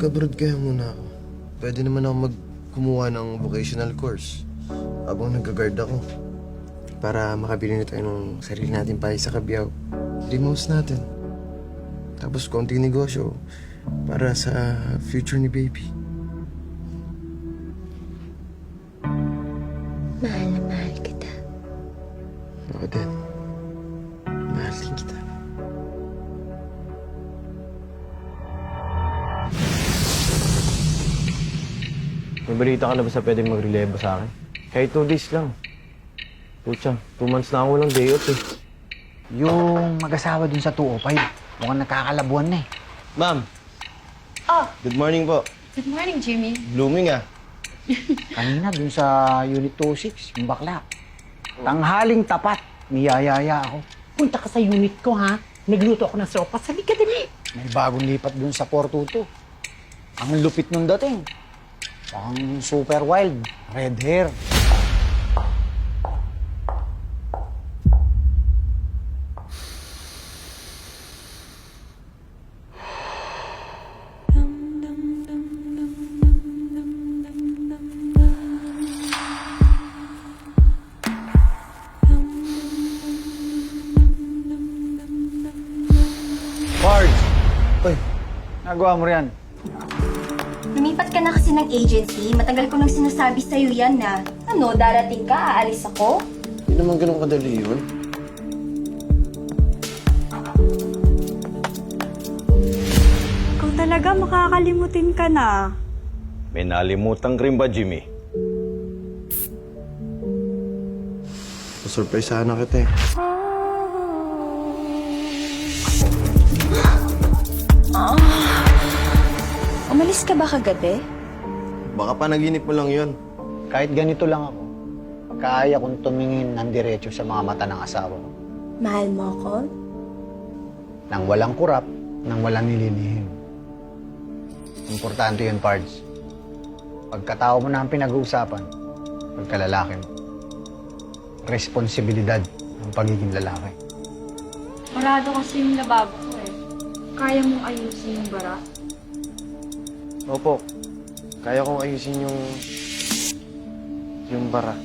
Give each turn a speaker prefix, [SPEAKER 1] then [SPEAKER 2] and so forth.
[SPEAKER 1] Mag-abroad kaya muna ako. Pwede naman ako kumuha ng vocational course habang nag-guard ako. Para makabili na tayo ng sarili natin pahay sa Cabiao. Remove natin. Tapos konting negosyo para sa future ni baby.
[SPEAKER 2] Mahal na mahal kita.
[SPEAKER 1] Ako din. Mahal din kita.
[SPEAKER 3] May balita ka na ba sa pwedeng magrelebo sa akin? Kahit 2 days lang. Pucha, 2 months na ako walang day off eh.
[SPEAKER 4] Yung mag-asawa dun sa 205, mukhang nakakalabuan na eh.
[SPEAKER 1] Ma'am!
[SPEAKER 2] Oh.
[SPEAKER 1] Good morning po.
[SPEAKER 2] Good morning, Jimmy.
[SPEAKER 1] Blooming ah.
[SPEAKER 4] Kanina dun sa Unit 26, yung bakla. Tanghaling tapat, niyayaya ako.
[SPEAKER 5] Punta ka sa unit ko, ha? Nagluto ako ng sopas. Halika, dali.
[SPEAKER 4] May bagong lipat dun sa 422. Ang lupit nung dating. Parang super wild, red hair. Bards! Uy, nagawa mo riyan.
[SPEAKER 2] Lumipat ka na kasi ng agency. Matagal ko nang sinasabi sa'yo yan na, darating ka, aalis ako.
[SPEAKER 1] Hindi naman ganun kadali yun.
[SPEAKER 6] Ikaw talaga makakalimutin ka na.
[SPEAKER 3] May nalimutan ka rin ba, Jimmy?
[SPEAKER 1] Surprise sana kita eh.
[SPEAKER 2] Umalis ka ba kagabi?
[SPEAKER 1] Baka panaginip mo lang yun.
[SPEAKER 4] Kahit ganito lang ako, kaya kong tumingin ng diretso sa mga mata ng asawa ko.
[SPEAKER 2] Mahal mo ako?
[SPEAKER 4] Nang walang kurap, nang walang nililihim. Importante yun, Pards. Pagkatao mo na ang pinag-uusapan, pagkalalaki mo. Responsibilidad ng pagiging lalaki.
[SPEAKER 6] Marado kasi yung lababo ko eh. Kaya mong ayusin yung bara?
[SPEAKER 1] Opo. Kaya kong ayusin yung bara.